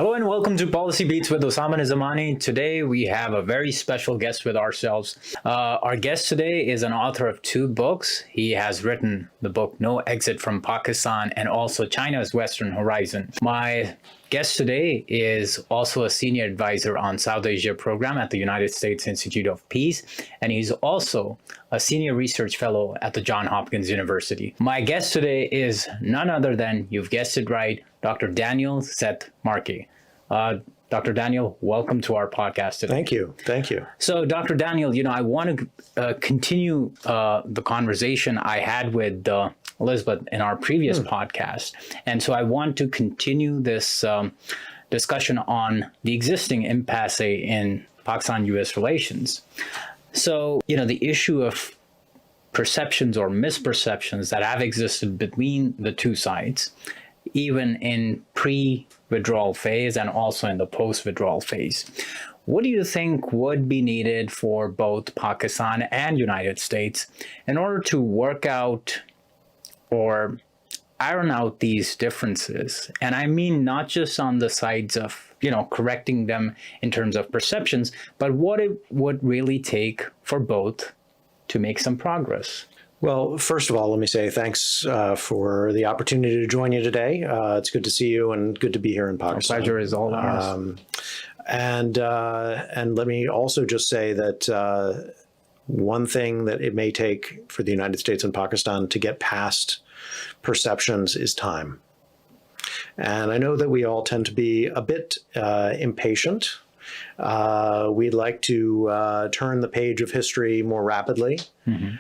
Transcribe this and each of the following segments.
Hello and welcome to Policy Beats with Osama and Zamani. Today we have a very special guest with ourselves. Our guest today is an author of 2 books. He has written the book No Exit from Pakistan and also China's Western Horizon. My guest today is also a senior advisor on South Asia program at the United States Institute of Peace, and he's also a senior research fellow at the Johns Hopkins University. My guest today is none other than, you've guessed it right, Dr. Daniel Markey. Dr. Daniel, welcome to our podcast today. Thank you. Thank you. So, Dr. Daniel, I want to continue the conversation I had with Elizabeth in our previous podcast. And so I want to continue this discussion on the existing impasse in Pakistan-U.S. relations. So, the issue of perceptions or misperceptions that have existed between the two sides, even in pre-withdrawal phase and also in the post-withdrawal phase. What do you think would be needed for both Pakistan and United States in order to work out or iron out these differences? And I mean, not just on the sides of, correcting them in terms of perceptions, but what it would really take for both to make some progress. Well, first of all, let me say thanks for the opportunity to join you today. It's good to see you and good to be here in Pakistan. Our pleasure is all ours. And let me also just say that one thing that it may take for the United States and Pakistan to get past perceptions is time. And I know that we all tend to be a bit impatient. We'd like to turn the page of history more rapidly. Mm-hmm.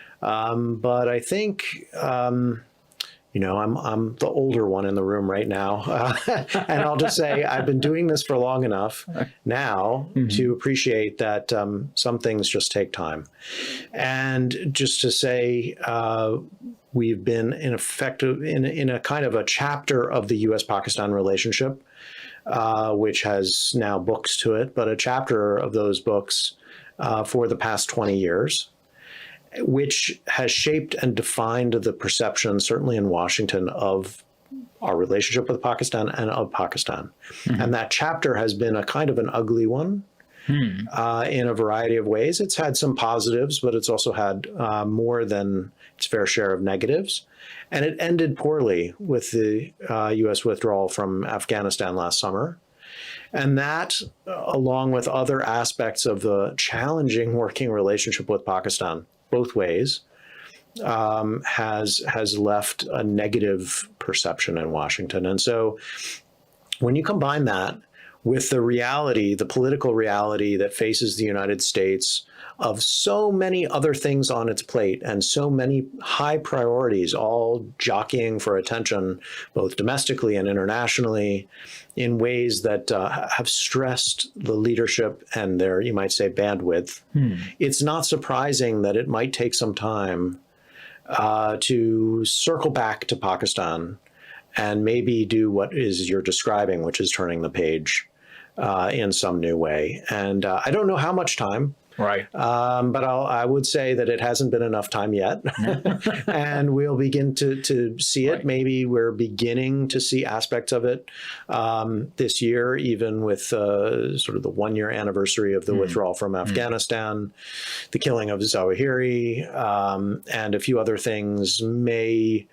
But I think, I'm the older one in the room right now. And I'll just say I've been doing this for long enough now to appreciate that some things just take time. And just to say, we've been in a kind of a chapter of the U.S.-Pakistan relationship, which has now books to it, but a chapter of those books for the past 20 years. Which has shaped and defined the perception, certainly in Washington, of our relationship with Pakistan and of Pakistan. Mm-hmm. And that chapter has been a kind of an ugly one in a variety of ways. It's had some positives, but it's also had more than its fair share of negatives. And it ended poorly with the U.S. withdrawal from Afghanistan last summer. And that, along with other aspects of the challenging working relationship with Pakistan, both ways, has left a negative perception in Washington. And so when you combine that with the reality, the political reality that faces the United States of so many other things on its plate and so many high priorities, all jockeying for attention, both domestically and internationally, in ways that have stressed the leadership and their, you might say, bandwidth, it's not surprising that it might take some time to circle back to Pakistan and maybe do what is you're describing, which is turning the page in some new way. And I don't know how much time. Right. But I would say that it hasn't been enough time yet. And we'll begin to see it. Right. Maybe we're beginning to see aspects of it this year, even with sort of the 1-year anniversary of the withdrawal from Afghanistan, the killing of Zawahiri, and a few other things may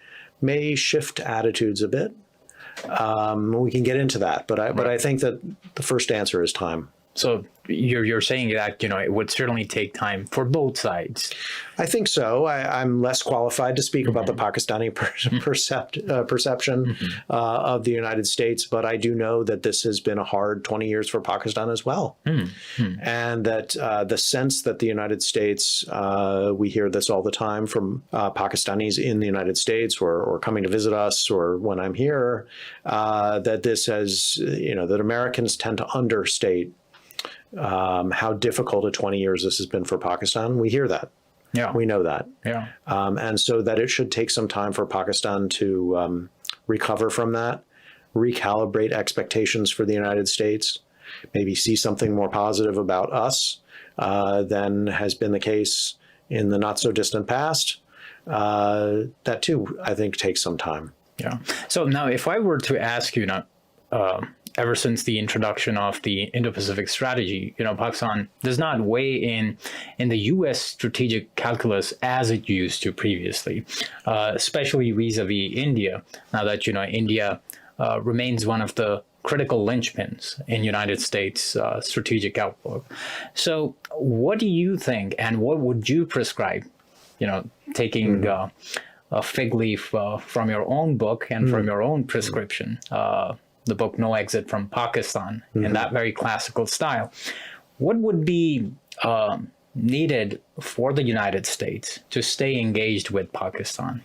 shift attitudes a bit. We can get into that, but I think that the first answer is time. So you're saying that, it would certainly take time for both sides. I think so. I'm less qualified to speak about the Pakistani perception of the United States, but I do know that this has been a hard 20 years for Pakistan as well. And that the sense that the United States, we hear this all the time from Pakistanis in the United States or coming to visit us or when I'm here, that this has, that Americans tend to understate how difficult a 20 years this has been for Pakistan. We hear that. Yeah. We know that. Yeah. And so that it should take some time for Pakistan to recover from that, recalibrate expectations for the United States, maybe see something more positive about us than has been the case in the not so distant past. That too, I think, takes some time. Yeah. So now if I were to ask you now, ever since the introduction of the Indo-Pacific strategy, Pakistan does not weigh in the U.S. strategic calculus as it used to previously, especially vis-a-vis India. Now that India remains one of the critical linchpins in United States strategic outlook. So, what do you think, and what would you prescribe? Taking a fig leaf from your own book and from your own prescription, the book No Exit from Pakistan, in that very classical style. What would be needed for the United States to stay engaged with Pakistan?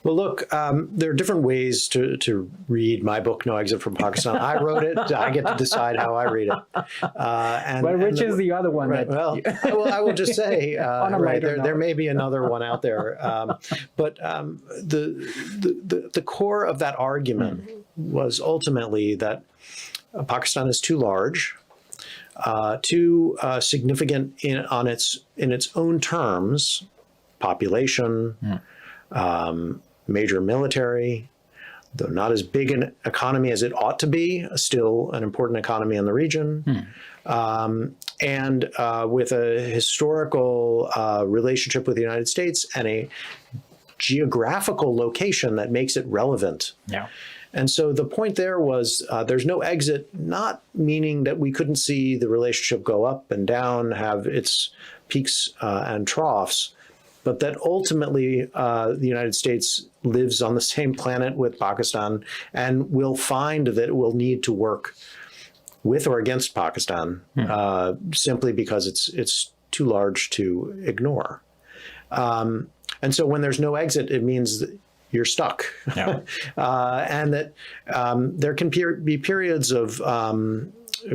Well, look, there are different ways to read my book, No Exit from Pakistan. I wrote it. I get to decide how I read it. Which is the other one? Right, well, I will just say, there may be another one out there. But the core of that argument was ultimately that Pakistan is too large, too significant in its own terms, population, major military, though not as big an economy as it ought to be, still an important economy in the region, and with a historical relationship with the United States and a geographical location that makes it relevant. Yeah. And so the point there was there's no exit, not meaning that we couldn't see the relationship go up and down, have its peaks and troughs, but that ultimately the United States lives on the same planet with Pakistan and will find that it will need to work with or against Pakistan simply because it's too large to ignore. And so when there's no exit, it means that you're stuck. Yeah. And that there can be periods of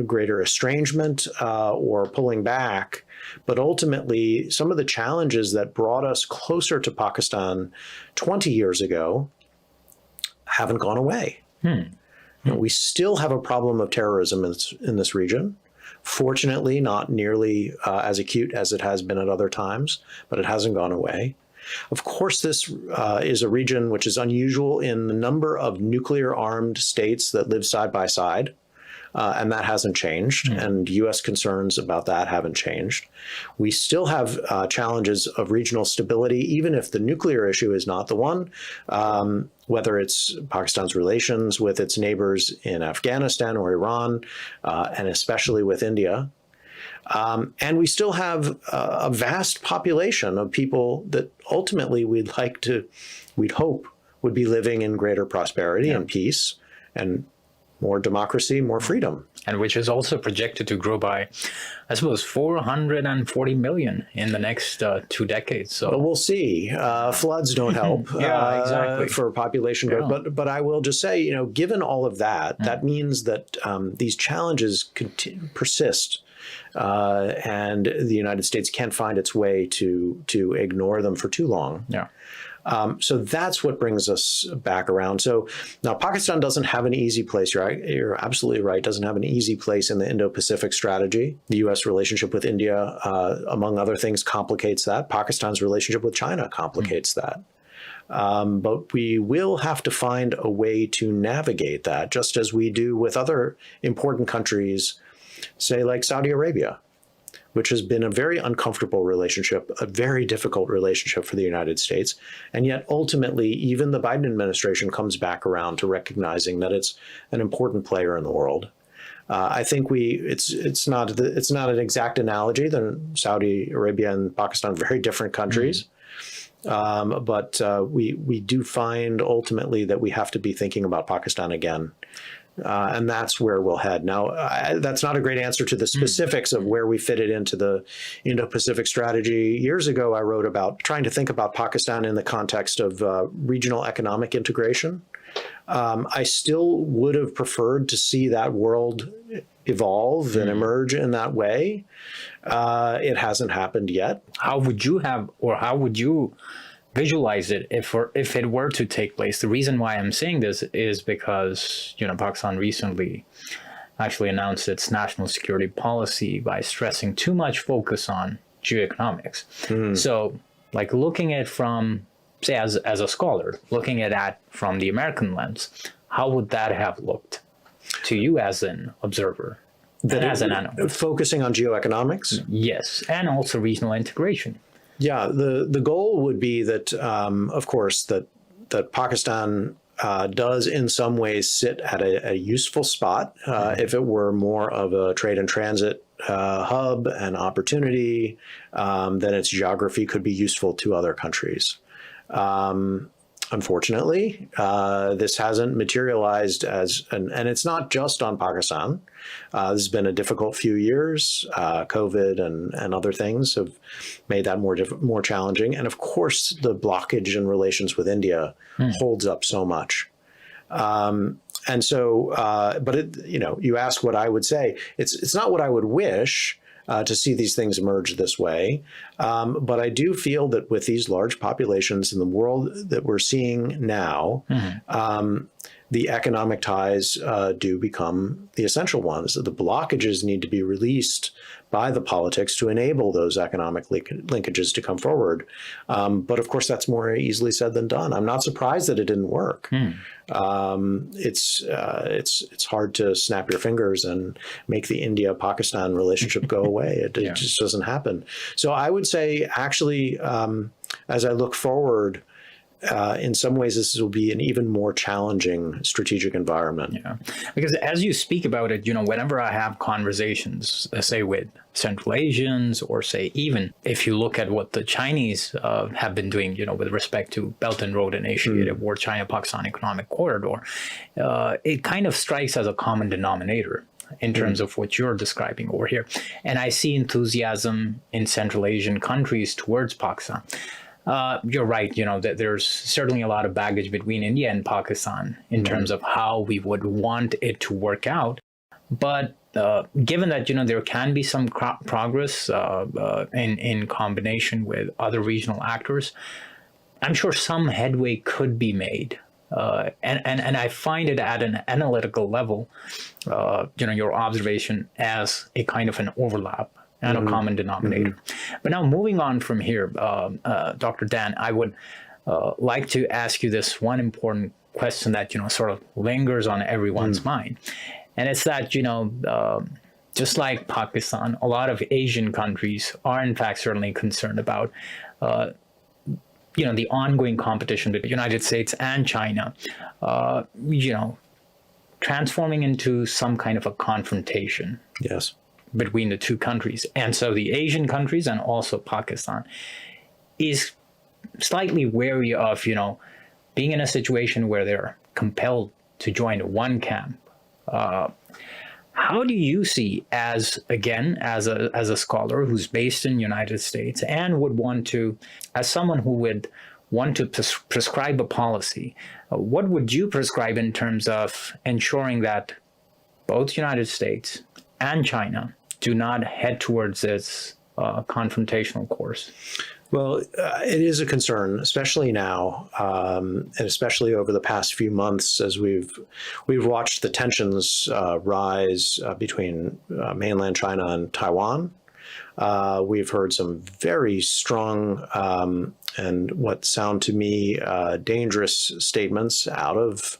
greater estrangement or pulling back. But ultimately, some of the challenges that brought us closer to Pakistan 20 years ago haven't gone away. We still have a problem of terrorism in this region. Fortunately, not nearly as acute as it has been at other times, but it hasn't gone away. Of course, this is a region which is unusual in the number of nuclear-armed states that live side by side. And that hasn't changed, and U.S. concerns about that haven't changed. We still have challenges of regional stability, even if the nuclear issue is not the one, whether it's Pakistan's relations with its neighbors in Afghanistan or Iran, and especially with India. And we still have a vast population of people that ultimately we'd hope would be living in greater prosperity and peace and more democracy, more freedom. And which is also projected to grow by, I suppose, 440 million in the next 2 decades. So we'll see. Floods don't help exactly. For population growth. But I will just say, given all of that, that means that these challenges persist. And the United States can't find its way to ignore them for too long. Yeah. So that's what brings us back around. So now Pakistan doesn't have an easy place. You're absolutely right. Doesn't have an easy place in the Indo-Pacific strategy. The U.S. relationship with India, among other things, complicates that. Pakistan's relationship with China complicates that. But we will have to find a way to navigate that, just as we do with other important countries, say like Saudi Arabia, which has been a very uncomfortable relationship, a very difficult relationship for the United States. And yet ultimately, even the Biden administration comes back around to recognizing that it's an important player in the world. I think it's not an exact analogy. Then Saudi Arabia and Pakistan are very different countries. But we do find ultimately that we have to be thinking about Pakistan again. And that's where we'll head. Now, that's not a great answer to the specifics of where we fit it into the Indo-Pacific strategy. Years ago, I wrote about trying to think about Pakistan in the context of regional economic integration. I still would have preferred to see that world evolve and emerge in that way. It hasn't happened yet. How would you visualize it if it were to take place? The reason why I'm saying this is because Pakistan recently actually announced its national security policy by stressing too much focus on geoeconomics. So like looking at from, say, as a scholar, looking at that from the American lens, how would that have looked? to you as an observer and as an analyst? Focusing on geoeconomics? Yes, and also regional integration. Yeah, the goal would be that, of course, that Pakistan does in some ways sit at a useful spot. If it were more of a trade and transit hub and opportunity, then its geography could be useful to other countries. Unfortunately, this hasn't materialized and it's not just on Pakistan. This has been a difficult few years. COVID and other things have made that more challenging. And of course, the blockage in relations with India holds up so much. And so, but you ask what I would say. It's not what I would wish to see these things emerge this way. But I do feel that with these large populations in the world that we're seeing now, the economic ties do become the essential ones. The blockages need to be released by the politics to enable those economic linkages to come forward. But of course, that's more easily said than done. I'm not surprised that it didn't work. It's hard to snap your fingers and make the India-Pakistan relationship go away. It just doesn't happen. So I would say, actually, as I look forward, in some ways, this will be an even more challenging strategic environment. Yeah, because as you speak about it, whenever I have conversations, say with Central Asians, or say even if you look at what the Chinese have been doing, with respect to Belt and Road Initiative or China-Pakistan Economic Corridor, it kind of strikes as a common denominator in terms of what you're describing over here. And I see enthusiasm in Central Asian countries towards Pakistan. You're right, that there's certainly a lot of baggage between India and Pakistan in terms of how we would want it to work out. But given that, there can be some progress in combination with other regional actors, I'm sure some headway could be made. And I find it at an analytical level, your observation as a kind of an overlap and a common denominator. But now moving on from here, Dr. Dan, I would like to ask you this one important question that, sort of lingers on everyone's mind. And it's that, just like Pakistan, a lot of Asian countries are in fact certainly concerned about, the ongoing competition between the United States and China, transforming into some kind of a confrontation. Yes. Between the two countries. And so the Asian countries and also Pakistan is slightly wary of, being in a situation where they're compelled to join one camp. How do you see, as a scholar who's based in the United States and would want to, as someone who would want to prescribe a policy, what would you prescribe in terms of ensuring that both the United States and China do not head towards this confrontational course? Well, it is a concern, especially now, and especially over the past few months, as we've watched the tensions rise between mainland China and Taiwan. We've heard some very strong and what sound to me dangerous statements out of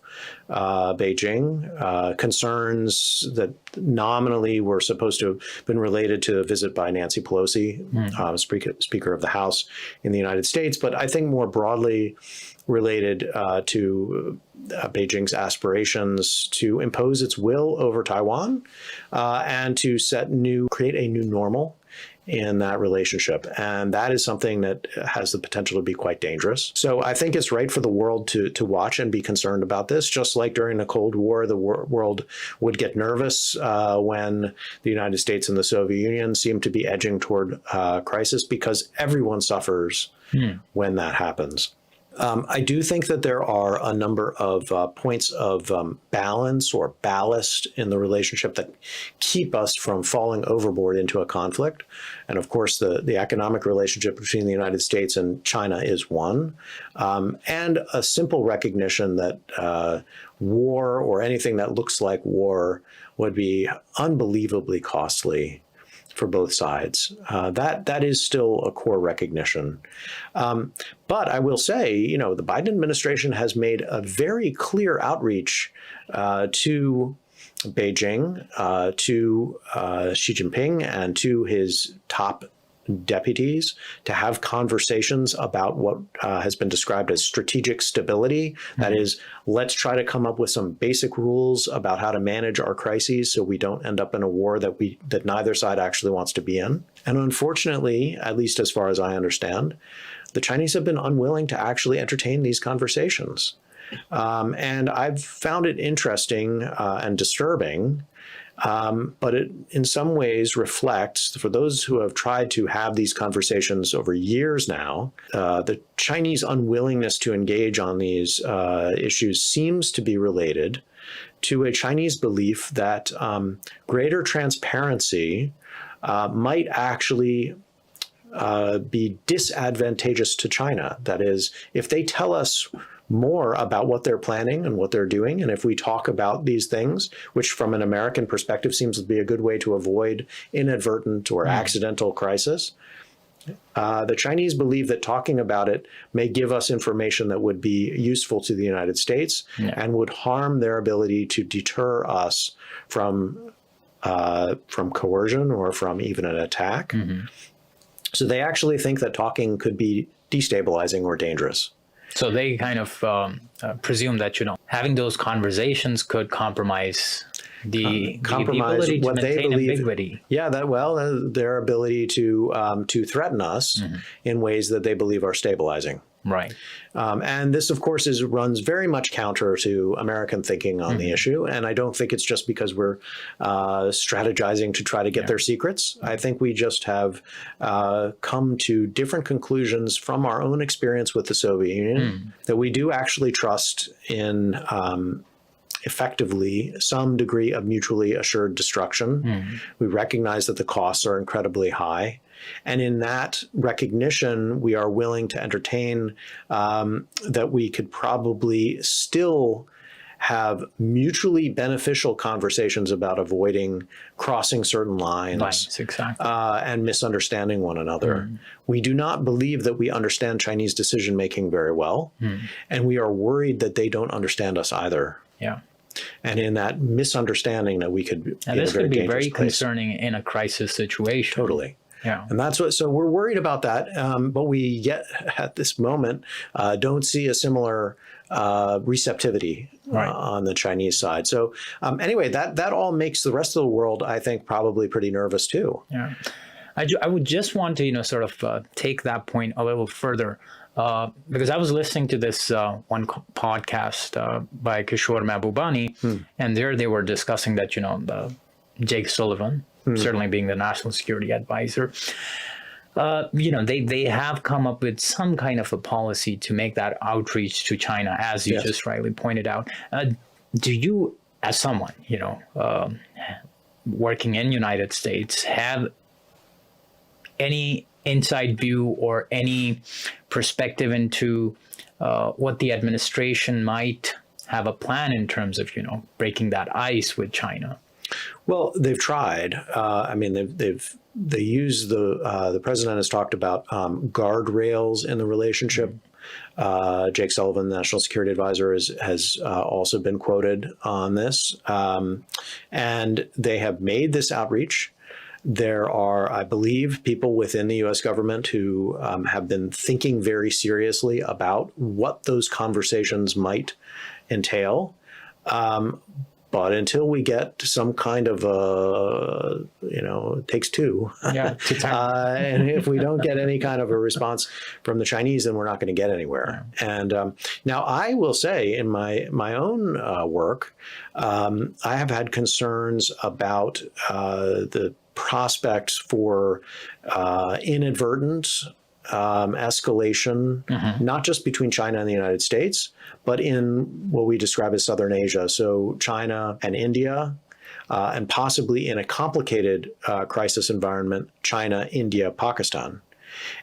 Beijing, concerns that nominally were supposed to have been related to a visit by Nancy Pelosi, Speaker of the House in the United States, but I think more broadly related to Beijing's aspirations to impose its will over Taiwan and to create a new normal in that relationship. And that is something that has the potential to be quite dangerous. So I think it's right for the world to watch and be concerned about this. Just like during the Cold War, the world would get nervous when the United States and the Soviet Union seemed to be edging toward crisis, because everyone suffers when that happens. I do think that there are a number of points of balance or ballast in the relationship that keep us from falling overboard into a conflict. And of course, the economic relationship between the United States and China is one. And a simple recognition that war, or anything that looks like war, would be unbelievably costly for both sides. That is still a core recognition. But I will say, the Biden administration has made a very clear outreach to Beijing to Xi Jinping and to his top deputies to have conversations about what has been described as strategic stability. Mm-hmm. That is, let's try to come up with some basic rules about how to manage our crises so we don't end up in a war that neither side actually wants to be in. And unfortunately, at least as far as I understand, the Chinese have been unwilling to actually entertain these conversations. And I've found it interesting and disturbing, but it in some ways reflects, for those who have tried to have these conversations over years now, the Chinese unwillingness to engage on these issues seems to be related to a Chinese belief that greater transparency might actually be disadvantageous to China. That is, if they tell us more about what they're planning and what they're doing, and if we talk about these things, which from an American perspective seems to be a good way to avoid inadvertent or accidental crisis, the Chinese believe that talking about it may give us information that would be useful to the United States and would harm their ability to deter us from coercion or from even an attack. Mm-hmm. So they actually think that talking could be destabilizing or dangerous. So they kind of presume that, having those conversations could compromise the ability to maintain ambiguity. Yeah, their ability to threaten us in ways that they believe are stabilizing. Right. And this, of course, runs very much counter to American thinking on the issue. And I don't think it's just because we're strategizing to try to get their secrets. I think we just have come to different conclusions from our own experience with the Soviet Union that we do actually trust in effectively some degree of mutually assured destruction. We recognize that the costs are incredibly high. And in that recognition, we are willing to entertain that we could probably still have mutually beneficial conversations about avoiding crossing certain lines exactly. And misunderstanding one another. We do not believe that we understand Chinese decision-making very well, and we are worried that they don't understand us either. Yeah. And in that misunderstanding that we could be in a very dangerous place. This could be very concerning in a crisis situation. Totally. Yeah. And so we're worried about that, but we yet at this moment don't see a similar receptivity on the Chinese side. So anyway, that all makes the rest of the world, I think, probably pretty nervous too. Yeah. I would just want to, sort of take that point a little further. Because I was listening to this one podcast by Kishore Mahbubani, and there they were discussing that, Jake Sullivan, certainly being the national security advisor, they have come up with some kind of a policy to make that outreach to China, as you just rightly pointed out. Do you, as someone, working in United States, have any inside view or any perspective into what the administration might have a plan in terms of, breaking that ice with China? Well, they've tried. They use the president has talked about guardrails in the relationship. Jake Sullivan, the National Security Advisor, has also been quoted on this, and they have made this outreach. There are, I believe, people within the U.S. government who have been thinking very seriously about what those conversations might entail. But until we get some kind of it takes two. Yeah, and if we don't get any kind of a response from the Chinese, then we're not going to get anywhere. Yeah. And now I will say in my own work, I have had concerns about the prospects for inadvertent escalation, not just between China and the United States, but in what we describe as Southern Asia. So China and India, and possibly in a complicated crisis environment, China, India, Pakistan.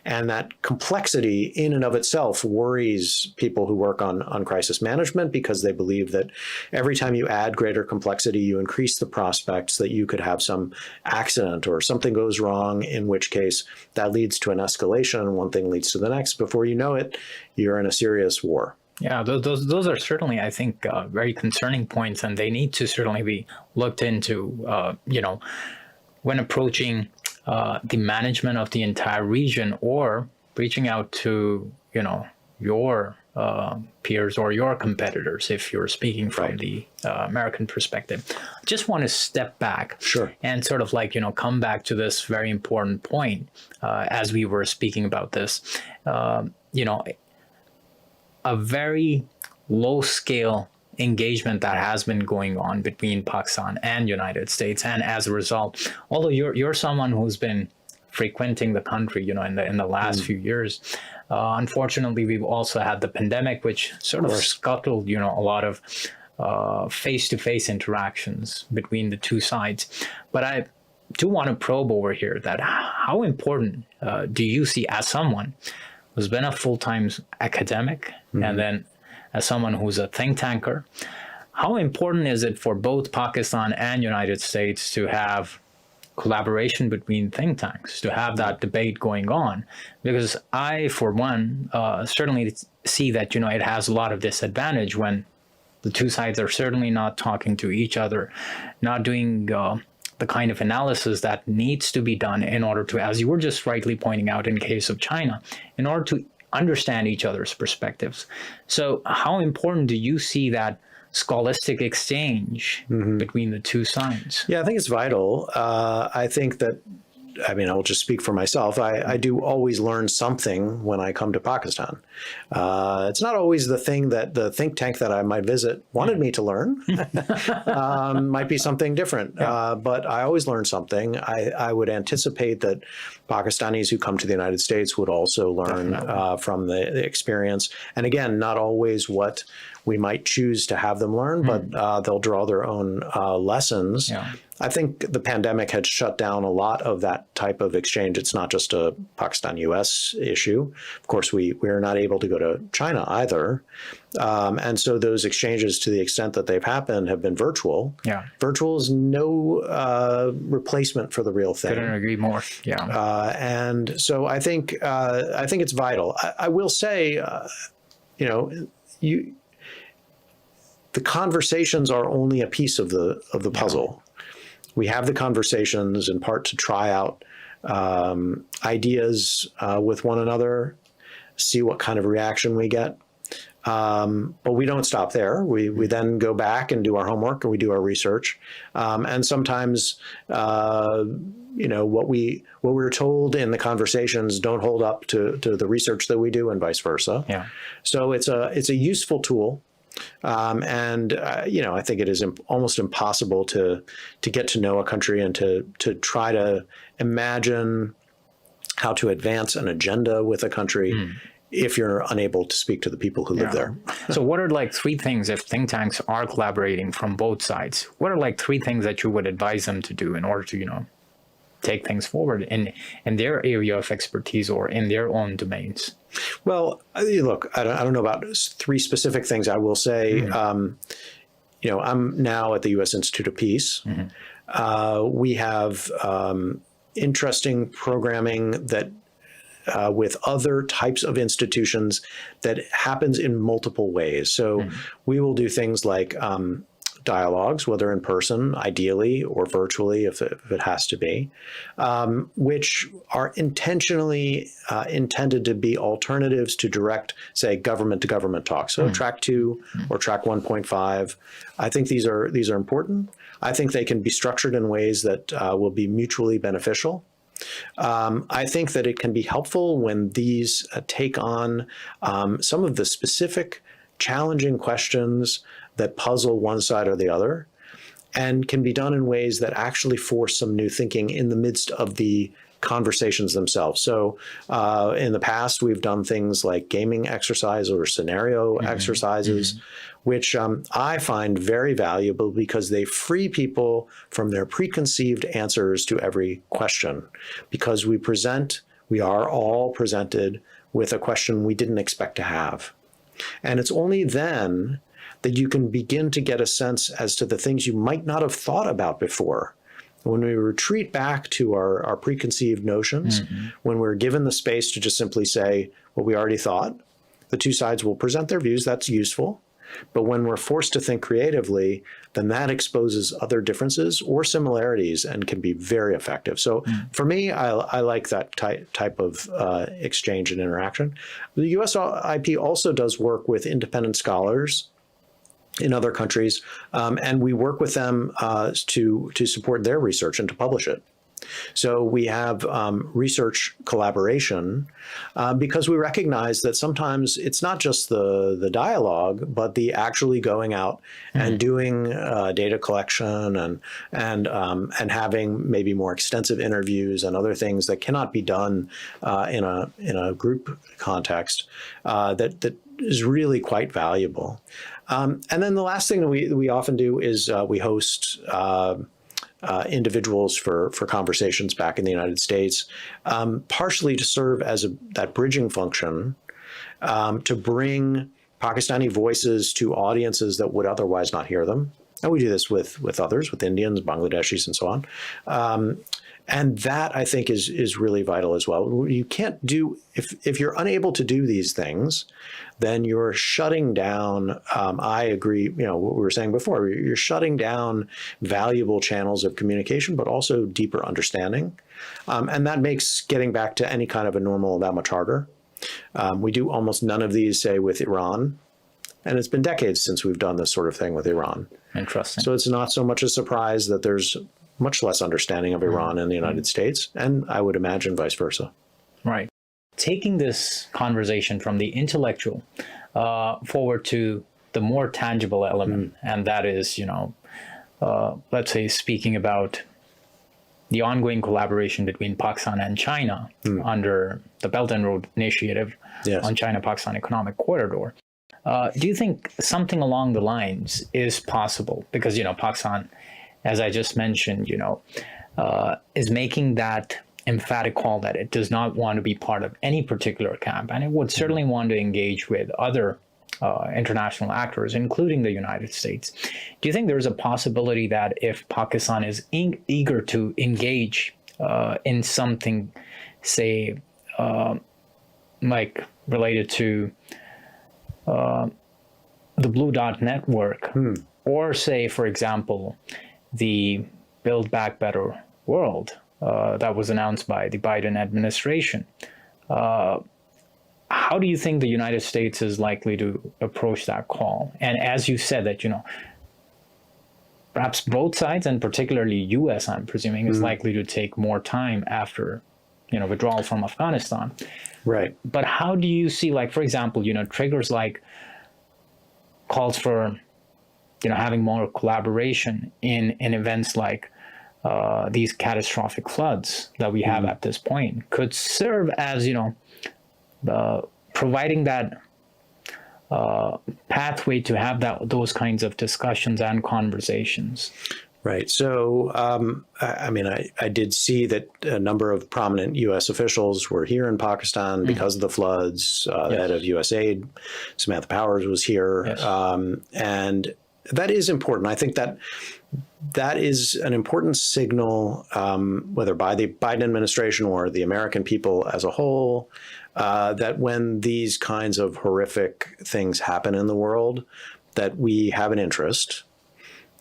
And that complexity in and of itself worries people who work on crisis management, because they believe that every time you add greater complexity, you increase the prospects that you could have some accident or something goes wrong, in which case that leads to an escalation and one thing leads to the next. Before you know it, you're in a serious war. Yeah, those are certainly, I think, very concerning points, and they need to certainly be looked into. When approaching the management of the entire region, or reaching out to your peers or your competitors, if you're speaking from Right. the American perspective. Just want to step back, Sure. and sort of come back to this very important point as we were speaking about this. A very low scale engagement that has been going on between Pakistan and United States, and as a result, although you're someone who's been frequenting the country, in the last few years, unfortunately, we've also had the pandemic, which sort of scuttled, a lot of face-to-face interactions between the two sides. But I do want to probe over here that how important do you see, as someone who's been a full-time academic, and then as someone who's a think tanker, how important is it for both Pakistan and United States to have collaboration between think tanks, to have that debate going on? Because I, for one, certainly see that, it has a lot of disadvantage when the two sides are certainly not talking to each other, not doing the kind of analysis that needs to be done in order to, as you were just rightly pointing out in case of China, in order to understand each other's perspectives. So how important do you see that scholastic exchange between the two sides? Yeah, I think it's vital. I think that, I'll just speak for myself. I do always learn something when I come to Pakistan. It's not always the thing that the think tank that I might visit wanted me to learn. Might be something different, but I always learn something. I would anticipate that Pakistanis who come to the United States would also learn from the experience. And again, not always what we might choose to have them learn, but they'll draw their own lessons. Yeah. I think the pandemic had shut down a lot of that type of exchange. It's not just a Pakistan-US issue. Of course, we're not able to go to China either. And so those exchanges, to the extent that they've happened, have been virtual. Yeah. Virtual is no replacement for the real thing. Couldn't agree more. Yeah. And so I think it's vital. I will say, the conversations are only a piece of the puzzle. We have the conversations in part to try out ideas with one another, see what kind of reaction we get. But we don't stop there. We then go back and do our homework, and we do our research. And sometimes, what we were told in the conversations don't hold up to the research that we do, and vice versa. Yeah. So it's a useful tool. I think it is almost impossible to get to know a country and to try to imagine how to advance an agenda with a country if you're unable to speak to the people who live there. So what are three things, if think tanks are collaborating from both sides, what are three things that you would advise them to do in order to, take things forward in their area of expertise or in their own domains? Well, look, I don't know about three specific things. I will say, I'm now at the U.S. Institute of Peace. We have interesting programming that with other types of institutions that happens in multiple ways. So we will do things like dialogues, whether in person, ideally, or virtually, if it has to be, which are intentionally intended to be alternatives to direct, say, government-to-government talks. So track 2 or track 1.5. I think these are important. I think they can be structured in ways that will be mutually beneficial. I think that it can be helpful when these take on some of the specific challenging questions that puzzle one side or the other, and can be done in ways that actually force some new thinking in the midst of the conversations themselves. So in the past, we've done things like gaming exercise or scenario exercises, which I find very valuable because they free people from their preconceived answers to every question. Because we are all presented with a question we didn't expect to have. And it's only then that you can begin to get a sense as to the things you might not have thought about before. When we retreat back to our preconceived notions, when we're given the space to just simply say what we already thought, The two sides will present their views. That's useful. But when we're forced to think creatively, then that exposes other differences or similarities and can be very effective. So for me, I like that type of exchange and interaction. The USIP also does work with independent scholars in other countries, and we work with them to support their research and to publish it. So we have research collaboration because we recognize that sometimes it's not just the dialogue, but the actually going out and doing data collection and having maybe more extensive interviews and other things that cannot be done in a group context that is really quite valuable. And then the last thing that we often do is we host individuals for conversations back in the United States, partially to serve as that bridging function to bring Pakistani voices to audiences that would otherwise not hear them. And we do this with others, with Indians, Bangladeshis, and so on. And that, I think, is really vital as well. You can't do, if you're unable to do these things, then you're shutting down, I agree, what we were saying before, you're shutting down valuable channels of communication, but also deeper understanding. And that makes getting back to any kind of a normal that much harder. We do almost none of these, say, with Iran. And it's been decades since we've done this sort of thing with Iran. Interesting. So it's not so much a surprise that there's much less understanding of Iran in the United States, and I would imagine vice versa. Right. Taking this conversation from the intellectual forward to the more tangible element, and that is, let's say, speaking about the ongoing collaboration between Pakistan and China under the Belt and Road Initiative on China-Pakistan Economic Corridor. Do you think something along the lines is possible? Because, Pakistan, as I just mentioned, is making that emphatic call that it does not want to be part of any particular camp, and it would certainly want to engage with other international actors, including the United States. Do you think there's a possibility that if Pakistan is eager to engage in something, say, like related to the Blue Dot Network, or say, for example, the Build Back Better World that was announced by the Biden administration. How do you think the United States is likely to approach that call? And as you said that, perhaps both sides, and particularly U.S., I'm presuming, is likely to take more time after, withdrawal from Afghanistan. Right. But how do you see, like, for example, triggers like calls for having more collaboration in events like these catastrophic floods that we have at this point could serve as, providing that pathway to have those kinds of discussions and conversations. Right. So, I did see that a number of prominent U.S. officials were here in Pakistan because of the floods. The head of USAID, Samantha Powers, was here. Yes. And that is important. I think that is an important signal, whether by the Biden administration or the American people as a whole, that when these kinds of horrific things happen in the world, that we have an interest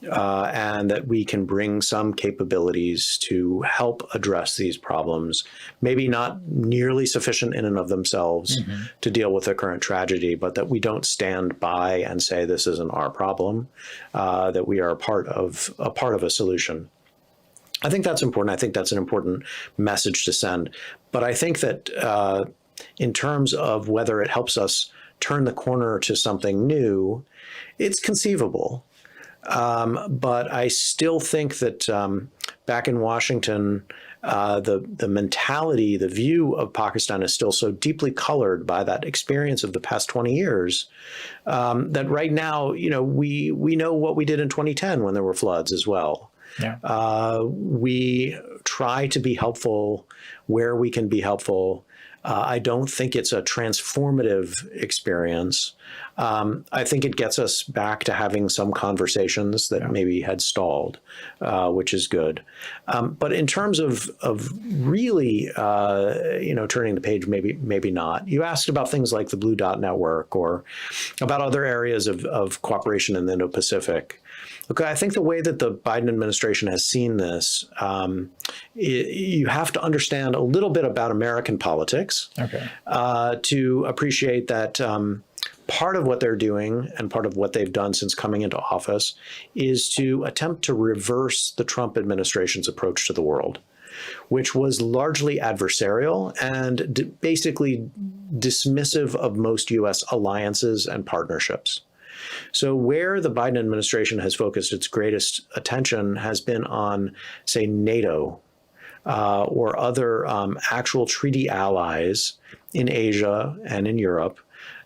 and that we can bring some capabilities to help address these problems, maybe not nearly sufficient in and of themselves to deal with the current tragedy, but that we don't stand by and say this isn't our problem, that we are a part of a solution. I think that's important. I think that's an important message to send. But I think that in terms of whether it helps us turn the corner to something new, it's conceivable. But I still think that back in Washington, the mentality, the view of Pakistan is still so deeply colored by that experience of the past 20 years that right now, we know what we did in 2010 when there were floods as well. Yeah. We try to be helpful where we can be helpful. I don't think it's a transformative experience. I think it gets us back to having some conversations that maybe had stalled, which is good. But in terms of really, turning the page, maybe not. You asked about things like the Blue Dot Network or about other areas of cooperation in the Indo-Pacific. Look, I think the way that the Biden administration has seen this, you have to understand a little bit about American politics to appreciate that part of what they're doing and part of what they've done since coming into office is to attempt to reverse the Trump administration's approach to the world, which was largely adversarial and basically dismissive of most U.S. alliances and partnerships. So where the Biden administration has focused its greatest attention has been on, say, NATO or other actual treaty allies in Asia and in Europe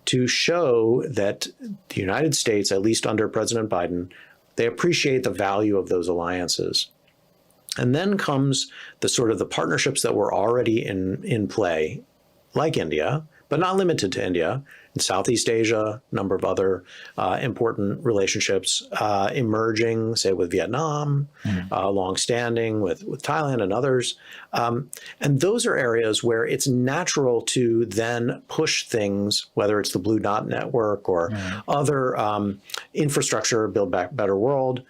to show that the United States, at least under President Biden, they appreciate the value of those alliances. And then comes the partnerships that were already in play, like India, but not limited to India, in Southeast Asia, a number of other important relationships emerging, say with Vietnam, longstanding with Thailand and others. And those are areas where it's natural to then push things, whether it's the Blue Dot Network or other infrastructure, Build Back Better World.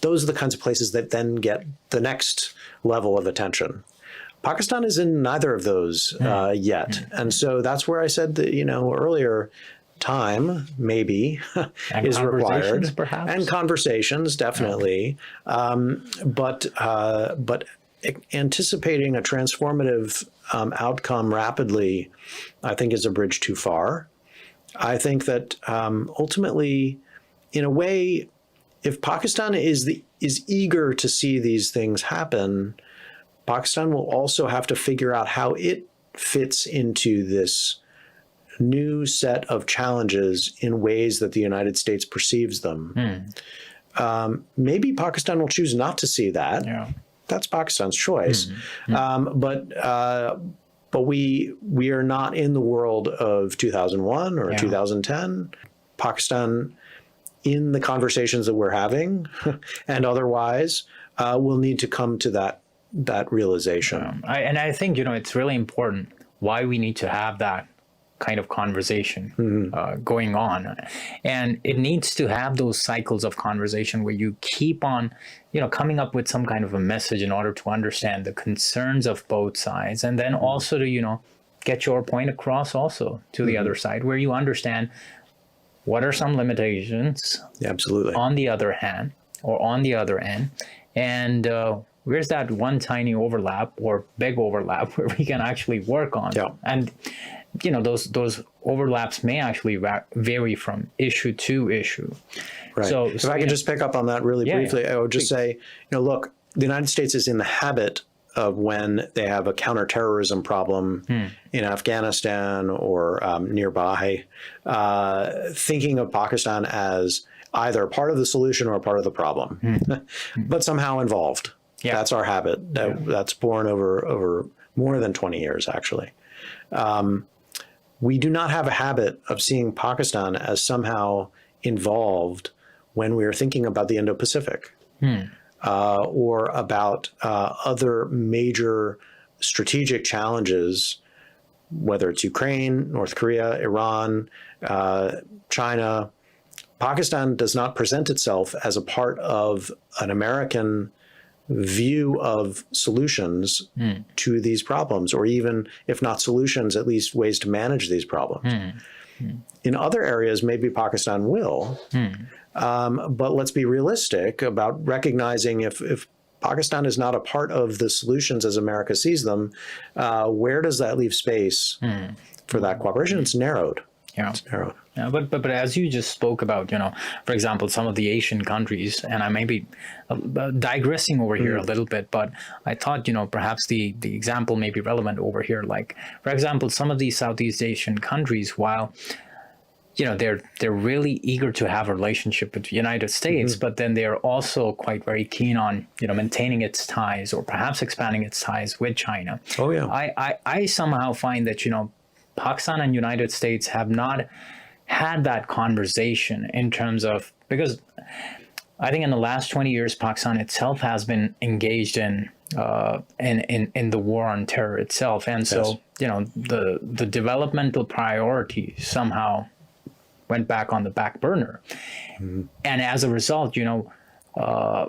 Those are the kinds of places that then get the next level of attention. Pakistan is in neither of those yet. And so that's where I said that, earlier, time maybe is required. Perhaps. And conversations, definitely. But anticipating a transformative outcome rapidly, I think, is a bridge too far. I think that ultimately, in a way, if Pakistan is eager to see these things happen, Pakistan will also have to figure out how it fits into this new set of challenges in ways that the United States perceives them. Maybe Pakistan will choose not to see that. Yeah. That's Pakistan's choice. But we are not in the world of 2001 or 2010. Pakistan, in the conversations that we're having and otherwise, will need to come to that realization. I think, it's really important why we need to have that kind of conversation going on. And it needs to have those cycles of conversation where you keep on, coming up with some kind of a message in order to understand the concerns of both sides. And then also to, get your point across also to the other side, where you understand what are some limitations on the other hand or on the other end. And where's that one tiny overlap or big overlap where we can actually work on? Yeah. And, those overlaps may actually vary from issue to issue. Right. So if I can just pick up on that really briefly, I would just say, look, the United States is in the habit of when they have a counterterrorism problem in Afghanistan or nearby, thinking of Pakistan as either part of the solution or part of the problem, but somehow involved. Yeah. That's our habit. That's born over more than 20 years, actually. We do not have a habit of seeing Pakistan as somehow involved when we are thinking about the Indo-Pacific or about other major strategic challenges, whether it's Ukraine, North Korea, Iran, China. Pakistan does not present itself as a part of an American view of solutions to these problems, or even, if not solutions, at least ways to manage these problems. In other areas, maybe Pakistan will, but let's be realistic about recognizing if Pakistan is not a part of the solutions as America sees them, where does that leave space for that cooperation? It's narrowed. Yeah. It's narrowed. Yeah, but as you just spoke about, for example, some of the Asian countries, and I may be digressing over here a little bit, but I thought, perhaps the example may be relevant over here. Like, for example, some of these Southeast Asian countries, while, they're really eager to have a relationship with the United States, but then they're also quite very keen on maintaining its ties or perhaps expanding its ties with China. Oh yeah. I somehow find that Pakistan and United States have not had that conversation in terms of, because I think in the last 20 years, Pakistan itself has been engaged in the war on terror itself, and so the developmental priority somehow went back on the back burner, and as a result, I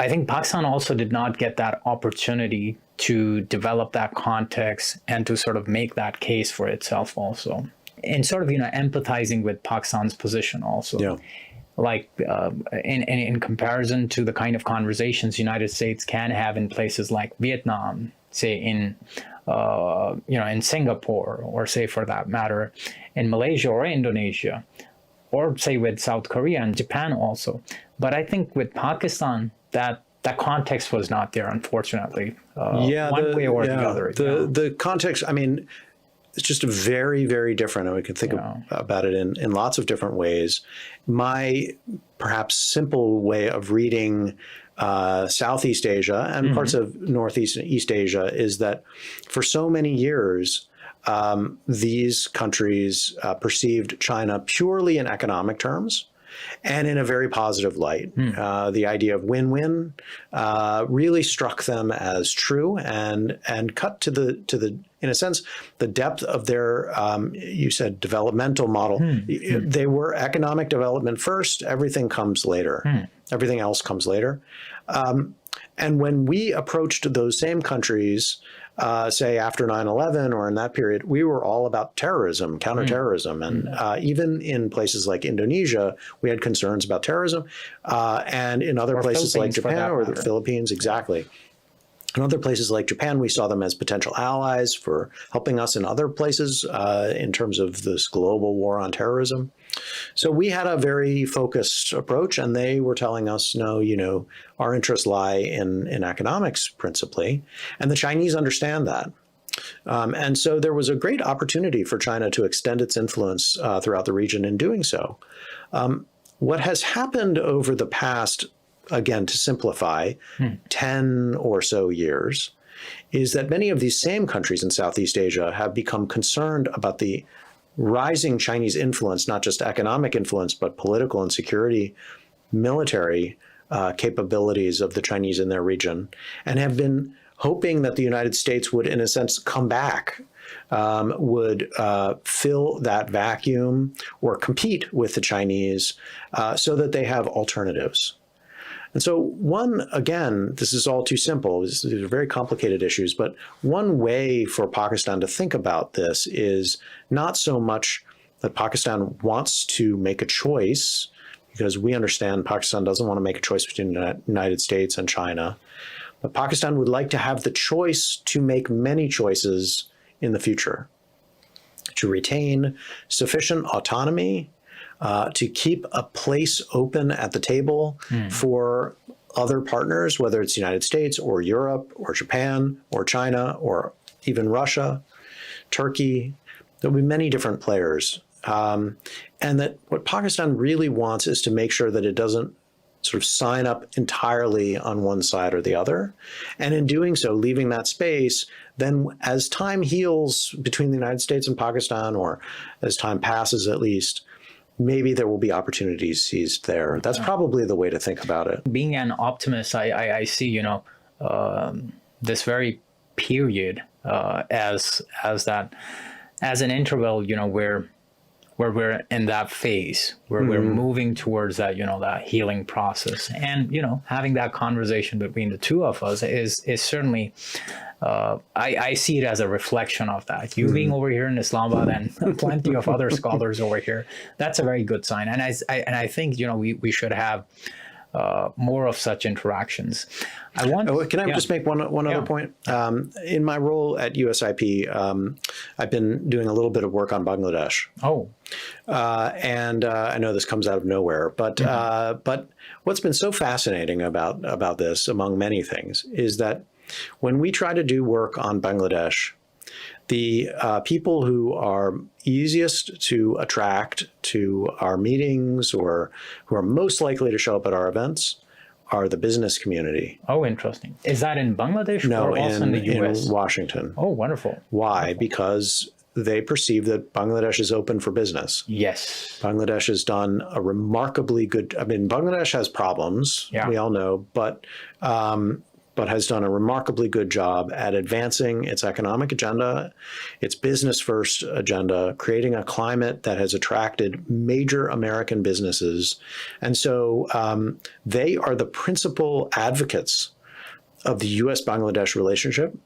think Pakistan also did not get that opportunity to develop that context and to sort of make that case for itself also, and sort of empathizing with Pakistan's position also. Yeah. Like in comparison to the kind of conversations the United States can have in places like Vietnam, say in Singapore, or say for that matter in Malaysia or Indonesia, or say with South Korea and Japan also. But I think with Pakistan, that context was not there, unfortunately. One way or the other. The context, I mean, it's just very, very different. And we can think about it in lots of different ways. My perhaps simple way of reading Southeast Asia and parts of Northeast and East Asia is that for so many years, these countries perceived China purely in economic terms and in a very positive light. The idea of win-win really struck them as true and cut to the in a sense the depth of their you said developmental model. They were economic development first. Everything comes later. Everything else comes later. And when we approached those same countries, say after 9/11 or in that period, we were all about terrorism, counterterrorism. And even in places like Indonesia, we had concerns about terrorism. And in other places like Japan or the Philippines, exactly. In other places like Japan, we saw them as potential allies for helping us in other places in terms of this global war on terrorism. So we had a very focused approach, and they were telling us, no, our interests lie in economics principally, and the Chinese understand that. And so there was a great opportunity for China to extend its influence throughout the region in doing so. What has happened over the past, again, to simplify, 10 or so years, is that many of these same countries in Southeast Asia have become concerned about the rising Chinese influence, not just economic influence, but political and security, military capabilities of the Chinese in their region, and have been hoping that the United States would, in a sense, come back, would fill that vacuum or compete with the Chinese so that they have alternatives. And so one, again, this is all too simple. These are very complicated issues, but one way for Pakistan to think about this is not so much that Pakistan wants to make a choice, because we understand Pakistan doesn't want to make a choice between the United States and China, but Pakistan would like to have the choice to make many choices in the future, to retain sufficient autonomy, to keep a place open at the table for other partners, whether it's the United States or Europe or Japan or China or even Russia, Turkey. There'll be many different players. And that what Pakistan really wants is to make sure that it doesn't sort of sign up entirely on one side or the other. And in doing so, leaving that space, then as time heals between the United States and Pakistan, or as time passes at least, maybe there will be opportunities seized there. That's probably the way to think about it. Being an optimist, I see, this very period as an interval, where we're in that phase where we're moving towards that, that healing process, and having that conversation between the two of us is certainly. I see it as a reflection of that. You being over here in Islamabad and plenty of other scholars over here, that's a very good sign. And I think we should have more of such interactions. Can I just make one other point? In my role at USIP, I've been doing a little bit of work on Bangladesh. And I know this comes out of nowhere, but what's been so fascinating about this, among many things, is that when we try to do work on Bangladesh, The people who are easiest to attract to our meetings or who are most likely to show up at our events are the business community. Oh, interesting. Is that in Bangladesh No, or also in the US? in Washington. Oh, wonderful. Why? Wonderful. Because they perceive that Bangladesh is open for business. Yes. Bangladesh has done a remarkably good, I mean, Bangladesh has problems, we all know, but has done a remarkably good job at advancing its economic agenda, its business first agenda, creating a climate that has attracted major American businesses. And so they are the principal advocates of the U.S.-Bangladesh relationship.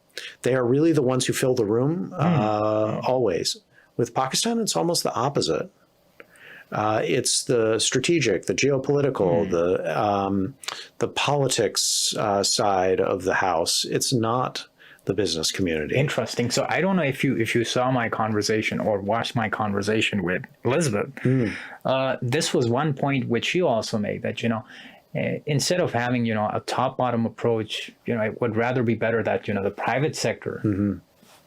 They are really the ones who fill the room always. With Pakistan, it's almost the opposite. It's the strategic, the geopolitical, the politics side of the house. It's not the business community. Interesting. So I don't know if you saw my conversation or watched my conversation with Elizabeth. This was one point which she also made, that instead of having a top-bottom approach, it would rather be better that the private sector.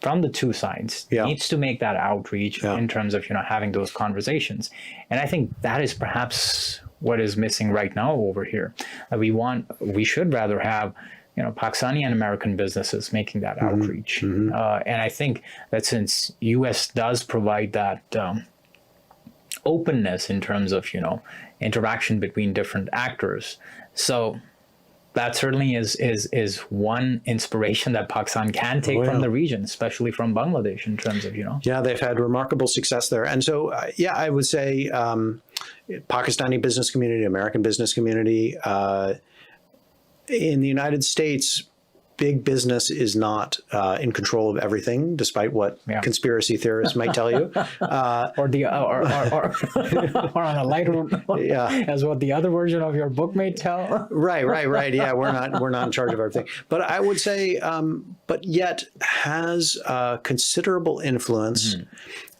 From the two sides needs to make that outreach in terms of having those conversations. And I think that is perhaps what is missing right now over here. We should rather have Pakistani and American businesses making that outreach. And I think that since US does provide that openness in terms of interaction between different actors, so that certainly is one inspiration that Pakistan can take from the region, especially from Bangladesh, in terms of, Yeah, they've had remarkable success there. And so, I would say Pakistani business community, American business community. In the United States, big business is not in control of everything, despite what conspiracy theorists might tell you. Or on a lighter note, as what the other version of your book may tell. Right. Yeah, we're not in charge of everything. But I would say, but yet has considerable influence.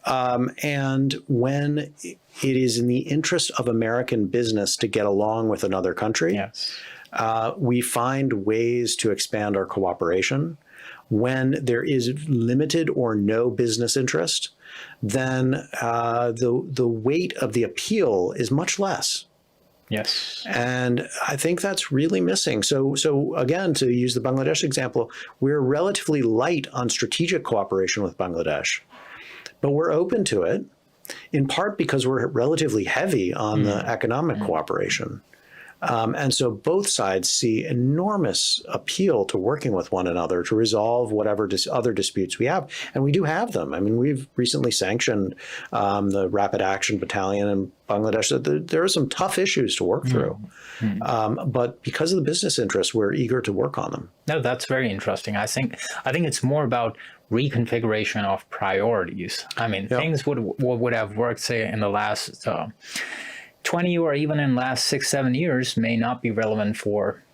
And when it is in the interest of American business to get along with another country, we find ways to expand our cooperation. When there is limited or no business interest, then the weight of the appeal is much less. Yes. And I think that's really missing. So again, to use the Bangladesh example, we're relatively light on strategic cooperation with Bangladesh, but we're open to it, in part because we're relatively heavy on the economic cooperation. And so both sides see enormous appeal to working with one another to resolve whatever other disputes we have. And we do have them. I mean, we've recently sanctioned the Rapid Action Battalion in Bangladesh. There are some tough issues to work through. But because of the business interests, we're eager to work on them. No, that's very interesting. I think it's more about reconfiguration of priorities. I mean, things would have worked, say, in the last 20 or even in the last 6-7 years may not be relevant for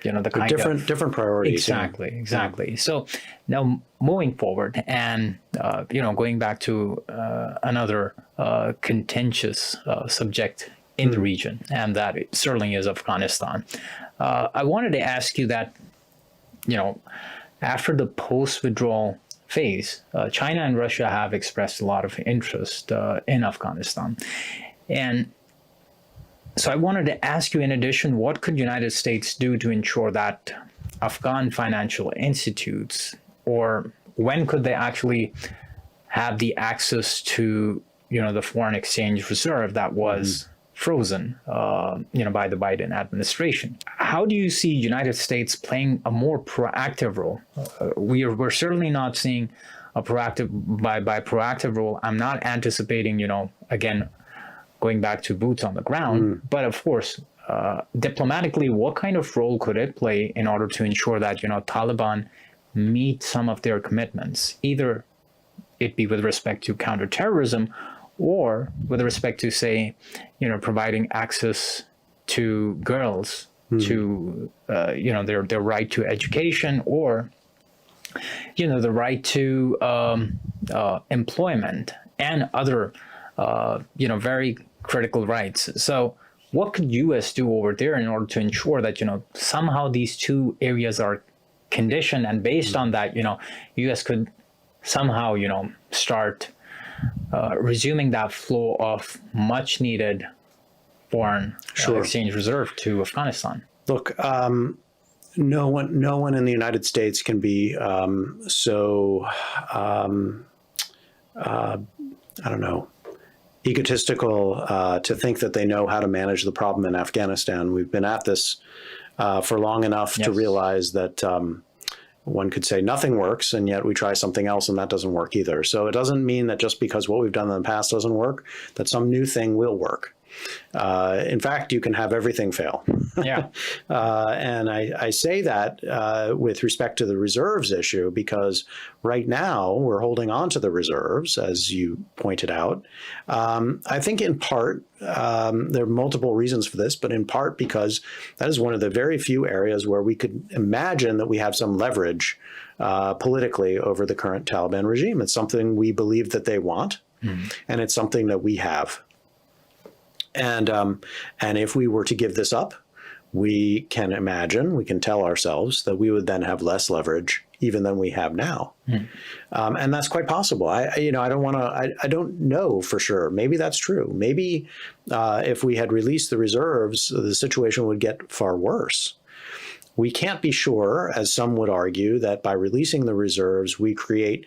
the kind of different priorities. Exactly. So now moving forward and going back to another contentious subject in the region, and that it certainly is Afghanistan. I wanted to ask you that after the post-withdrawal phase, China and Russia have expressed a lot of interest in Afghanistan, and so I wanted to ask you, in addition, what could United States do to ensure that Afghan financial institutes, or when could they actually have the access to, the foreign exchange reserve that was frozen, by the Biden administration? How do you see United States playing a more proactive role? We're certainly not seeing a proactive, by proactive role, I'm not anticipating, again, going back to boots on the ground, but of course, diplomatically, what kind of role could it play in order to ensure that, Taliban meet some of their commitments, either it be with respect to counterterrorism or with respect to, say, providing access to girls to, their right to education, or, the right to employment and other, very critical rights. So what could U.S. do over there in order to ensure that, somehow these two areas are conditioned, and based on that, U.S. could somehow, start resuming that flow of much needed foreign exchange reserve to Afghanistan? Look, no one in the United States can be I don't know, egotistical to think that they know how to manage the problem in Afghanistan. We've been at this for long enough to realize that one could say nothing works, and yet we try something else and that doesn't work either. So it doesn't mean that just because what we've done in the past doesn't work, that some new thing will work. In fact, you can have everything fail. Yeah. And I say that with respect to the reserves issue, because right now we're holding on to the reserves, as you pointed out. I think in part, there are multiple reasons for this, but in part because that is one of the very few areas where we could imagine that we have some leverage politically over the current Taliban regime. It's something we believe that they want, and it's something that we have. And if we were to give this up, we can imagine, we can tell ourselves that we would then have less leverage even than we have now. And that's quite possible. I don't know for sure. Maybe that's true. Maybe if we had released the reserves, the situation would get far worse. We can't be sure, as some would argue, that by releasing the reserves, we create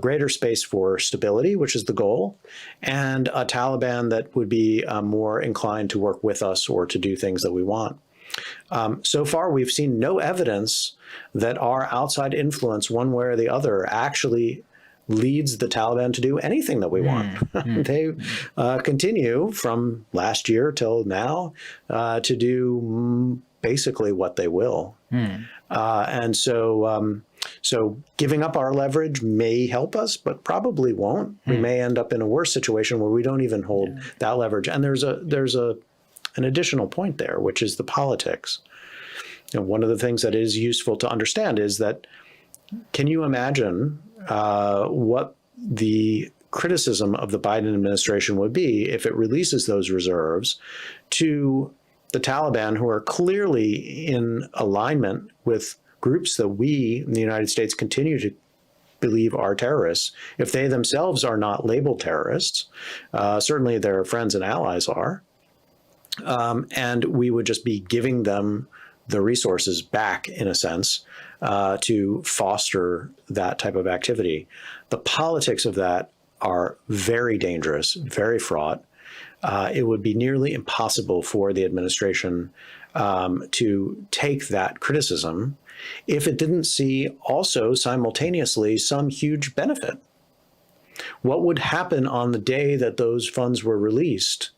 greater space for stability, which is the goal, and a Taliban that would be more inclined to work with us or to do things that we want. So far, we've seen no evidence that our outside influence, one way or the other, actually leads the Taliban to do anything that we want. They continue from last year till now to do basically what they will. And so giving up our leverage may help us, but probably won't. We may end up in a worse situation where we don't even hold that leverage. And there's an additional point there, which is the politics. One of the things that is useful to understand is that, can you imagine what the criticism of the Biden administration would be if it releases those reserves to the Taliban, who are clearly in alignment with groups that we in the United States continue to believe are terrorists, if they themselves are not labeled terrorists? Certainly their friends and allies are. And we would just be giving them the resources back, in a sense, to foster that type of activity. The politics of that are very dangerous, very fraught. It would be nearly impossible for the administration to take that criticism if it didn't see also simultaneously some huge benefit. What would happen on the day that those funds were released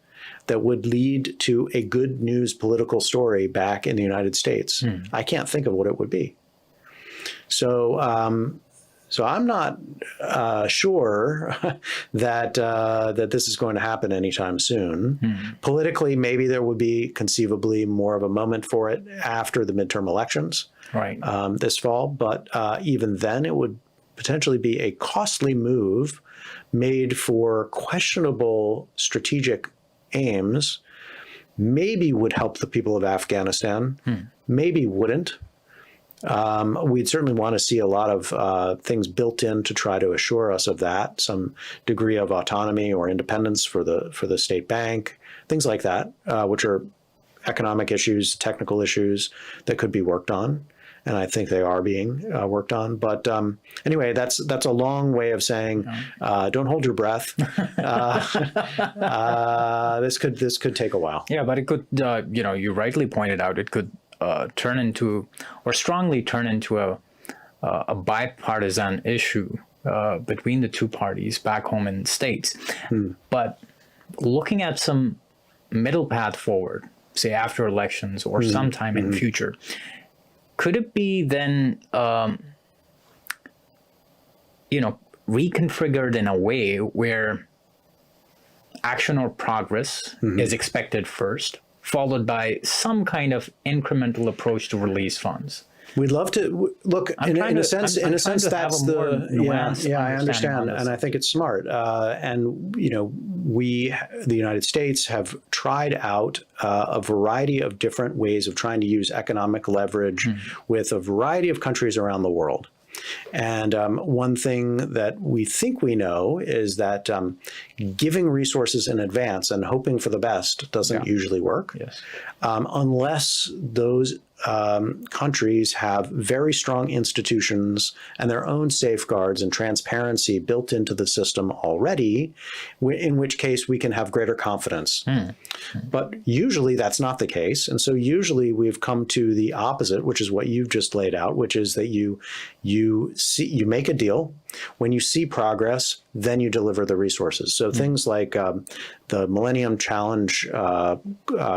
that would lead to a good news political story back in the United States? I can't think of what it would be. So I'm not sure that this is going to happen anytime soon. Politically, maybe there would be conceivably more of a moment for it after the midterm elections this fall. But even then, it would potentially be a costly move made for questionable strategic aims. Maybe would help the people of Afghanistan, maybe wouldn't. We'd certainly want to see a lot of things built in to try to assure us of that, some degree of autonomy or independence for the state bank, things like that, which are economic issues, technical issues that could be worked on. And I think they are being worked on. But anyway, that's a long way of saying, don't hold your breath. This could take a while. Yeah, but it could, you rightly pointed out, it could turn into, or strongly turn into a bipartisan issue between the two parties back home in the States. But looking at some middle path forward, say after elections or sometime in the future, could it be then, reconfigured in a way where action or progress is expected first, followed by some kind of incremental approach to release funds? We'd love to look in a sense. That's the I understand, and I think it's smart. And we, the United States, have tried out a variety of different ways of trying to use economic leverage with a variety of countries around the world. And one thing that we think we know is that giving resources in advance and hoping for the best doesn't usually work, Yes. Unless those countries have very strong institutions and their own safeguards and transparency built into the system already, in which case we can have greater confidence. But usually that's not the case. And so usually we've come to the opposite, which is what you've just laid out, which is that you make a deal. When you see progress, then you deliver the resources. So things like the Millennium Challenge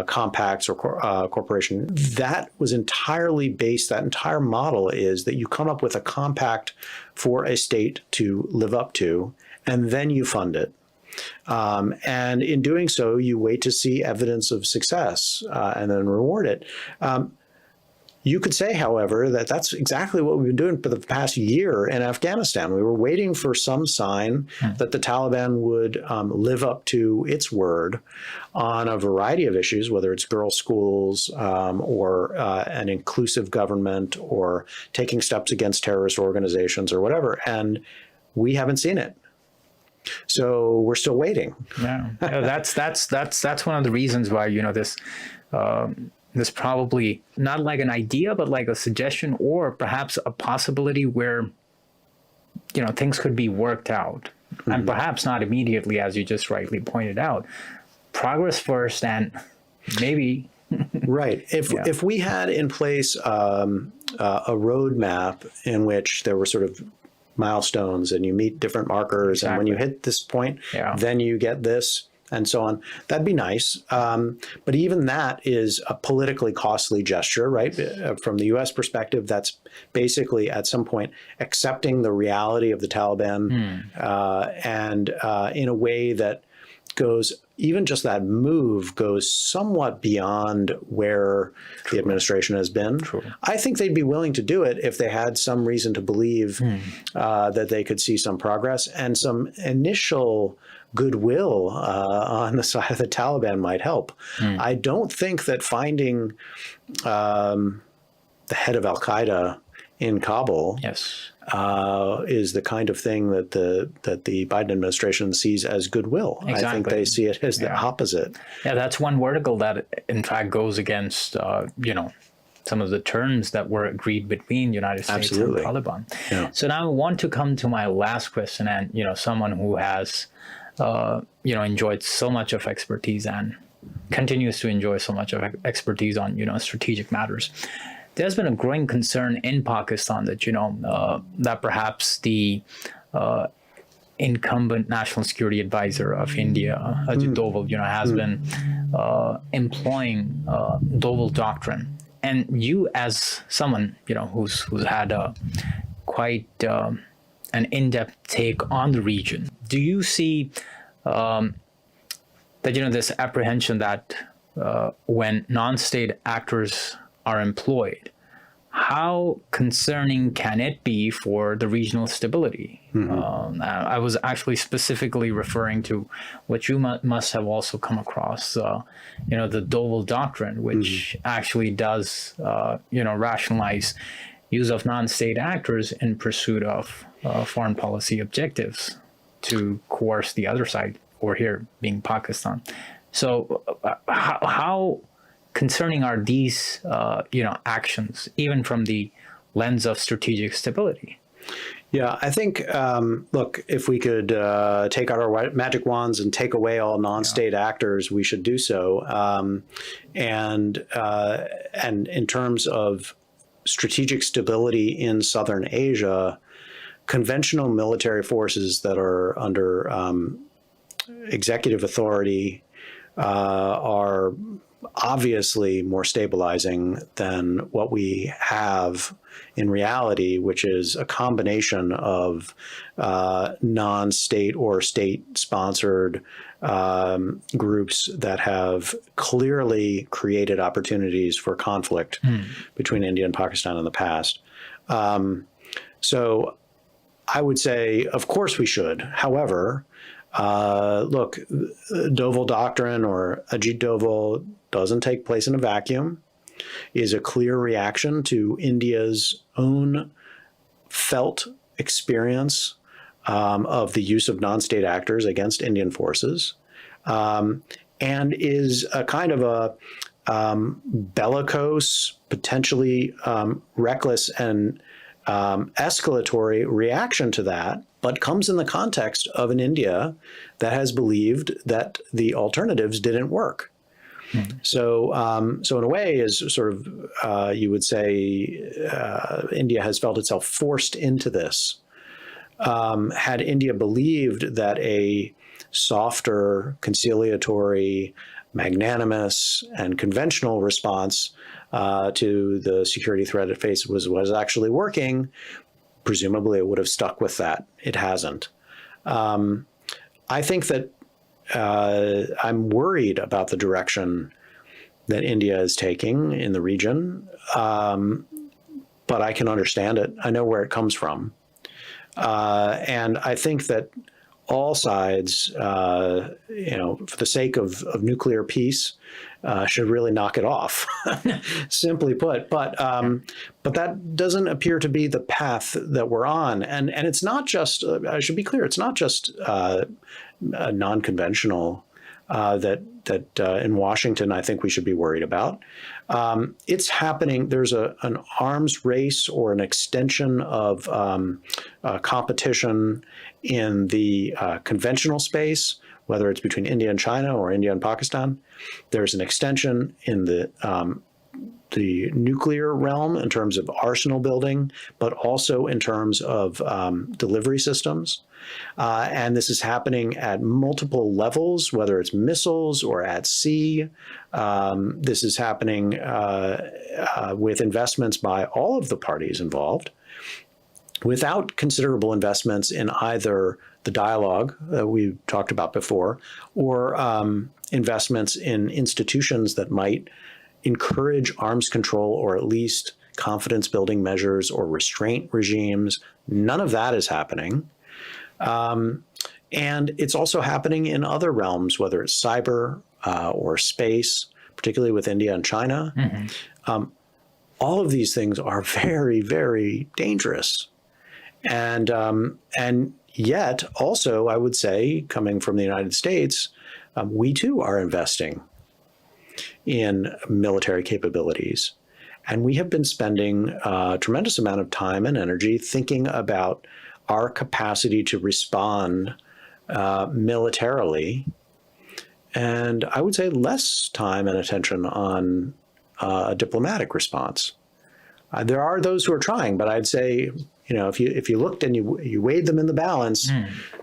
compacts or corporation, that was entirely based, that entire model is that you come up with a compact for a state to live up to, and then you fund it. And in doing so, you wait to see evidence of success and then reward it. You could say, however, that that's exactly what we've been doing for the past year in Afghanistan. We were waiting for some sign that the Taliban would live up to its word on a variety of issues, whether it's girls' schools or an inclusive government or taking steps against terrorist organizations or whatever. And we haven't seen it. So we're still waiting. Yeah, that's one of the reasons why, this probably not like an idea, but like a suggestion or perhaps a possibility where, things could be worked out, and perhaps not immediately, as you just rightly pointed out. Progress first, and maybe. Right. If we had in place a roadmap in which there were sort of milestones and you meet different markers, and when you hit this point, then you get this, and so on. That'd be nice. But even that is a politically costly gesture, right? From the U.S. perspective, that's basically at some point accepting the reality of the Taliban and in a way that goes, even just that move goes somewhat beyond where the administration has been. I think they'd be willing to do it if they had some reason to believe that they could see some progress and some initial goodwill on the side of the Taliban might help. I don't think that finding the head of Al-Qaeda in Kabul is the kind of thing that the Biden administration sees as goodwill. Exactly. I think they see it as the opposite. Yeah, that's one vertical that in fact goes against some of the terms that were agreed between the United States and Taliban. Yeah. So now I want to come to my last question, and someone who has enjoyed so much of expertise and continues to enjoy so much of expertise on strategic matters. There's been a growing concern in Pakistan that that perhaps the incumbent national security advisor of India, Ajit Doval, has been employing Doval doctrine. And you, as someone who's had a quite an in-depth take on the region, do you see that this apprehension that when non-state actors are employed, how concerning can it be for the regional stability? I was actually specifically referring to what you must have also come across, the Doval doctrine, which actually does, rationalize use of non-state actors in pursuit of foreign policy objectives to coerce the other side, or here being Pakistan. So how concerning are these, actions, even from the lens of strategic stability? Yeah, I think, look, if we could take out our magic wands and take away all non-state actors, we should do so. And in terms of strategic stability in Southern Asia, conventional military forces that are under executive authority are obviously more stabilizing than what we have in reality, which is a combination of non-state or state-sponsored groups that have clearly created opportunities for conflict between India and Pakistan in the past. So I would say, of course we should. However, look, Doval doctrine or Ajit Doval doesn't take place in a vacuum, is a clear reaction to India's own felt experience of the use of non-state actors against Indian forces, and is a kind of a bellicose, potentially reckless and escalatory reaction to that, but comes in the context of an India that has believed that the alternatives didn't work. So in a way, is sort of you would say India has felt itself forced into this. Had India believed that a softer, conciliatory, magnanimous, and conventional response to the security threat it faced was actually working, presumably it would have stuck with that. It hasn't. I think that I'm worried about the direction that India is taking in the region, but I can understand it. I know where it comes from. And I think that all sides, for the sake of nuclear peace, should really knock it off, simply put. But that doesn't appear to be the path that we're on. And it's not just, I should be clear, it's not just non-conventional that in Washington I think we should be worried about. It's happening. There's an arms race or an extension of competition in the conventional space, whether it's between India and China or India and Pakistan. There's an extension in the nuclear realm in terms of arsenal building, but also in terms of delivery systems. And this is happening at multiple levels, whether it's missiles or at sea. This is happening with investments by all of the parties involved, without considerable investments in either the dialogue that we talked about before, or investments in institutions that might encourage arms control, or at least confidence building measures or restraint regimes. None of that is happening. And it's also happening in other realms, whether it's cyber or space, particularly with India and China. Mm-hmm. All of these things are very, very dangerous. And yet also, I would say, coming from the United States, we too are investing in military capabilities. And we have been spending a tremendous amount of time and energy thinking about our capacity to respond militarily, and I would say less time and attention on a diplomatic response. There are those who are trying, but I'd say, if you looked and you weighed them in the balance,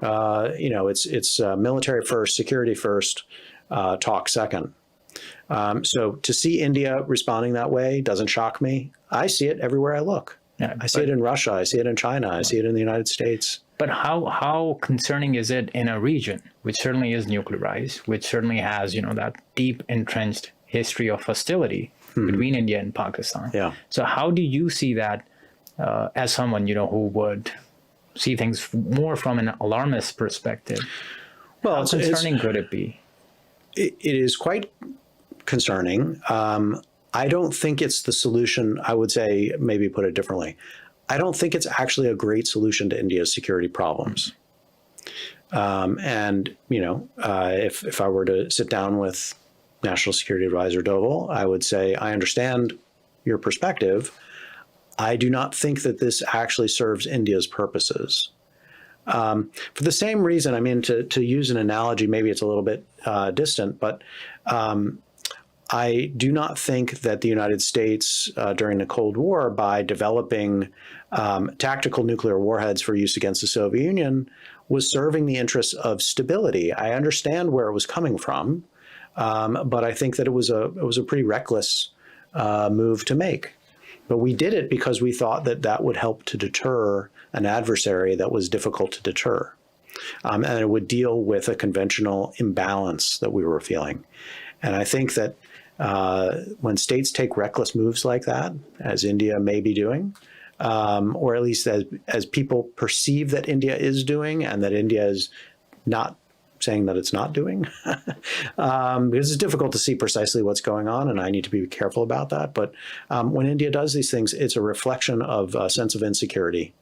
it's military first, security first, talk second. So to see India responding that way doesn't shock me. I see it everywhere I look. Yeah, I see it in Russia. I see it in China. I see it in the United States. But how concerning is it in a region which certainly is nuclearized, which certainly has, that deep entrenched history of hostility between India and Pakistan? Yeah. So how do you see that as someone, who would see things more from an alarmist perspective? Well, how concerning could it be? It is quite concerning. I don't think it's the solution. I would say, maybe put it differently, I don't think it's actually a great solution to India's security problems. If I were to sit down with National Security Advisor Doval, I would say, I understand your perspective. I do not think that this actually serves India's purposes. For the same reason, to use an analogy, maybe it's a little bit distant, but I do not think that the United States during the Cold War, by developing tactical nuclear warheads for use against the Soviet Union, was serving the interests of stability. I understand where it was coming from, but I think that it was a pretty reckless move to make. But we did it because we thought that would help to deter an adversary that was difficult to deter. And it would deal with a conventional imbalance that we were feeling. And I think that when states take reckless moves like that, as India may be doing, or at least as people perceive that India is doing, and that India is not saying that it's not doing, because it's difficult to see precisely what's going on, and I need to be careful about that. But when India does these things, it's a reflection of a sense of insecurity.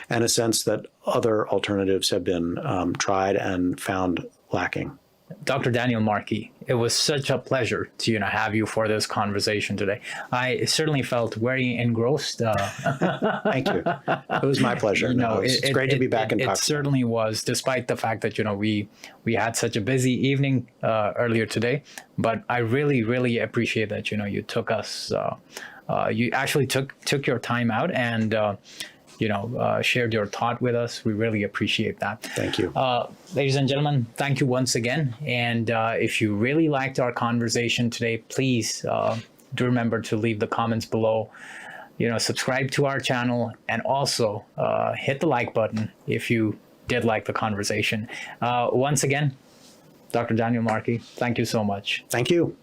and a sense that other alternatives have been tried and found lacking. Dr. Daniel Markey, it was such a pleasure to have you for this conversation today. I certainly felt very engrossed. Thank you. It was my pleasure. It's great to be back in Pakistan. It certainly was, despite the fact that we had such a busy evening earlier today. But I really, really appreciate that you took us. You actually took your time out and. Shared your thought with us. We really appreciate that. Thank you. Ladies and gentlemen, thank you once again. And if you really liked our conversation today, please do remember to leave the comments below. Subscribe to our channel and also hit the like button if you did like the conversation. Once again, Dr. Daniel Markey, thank you so much. Thank you.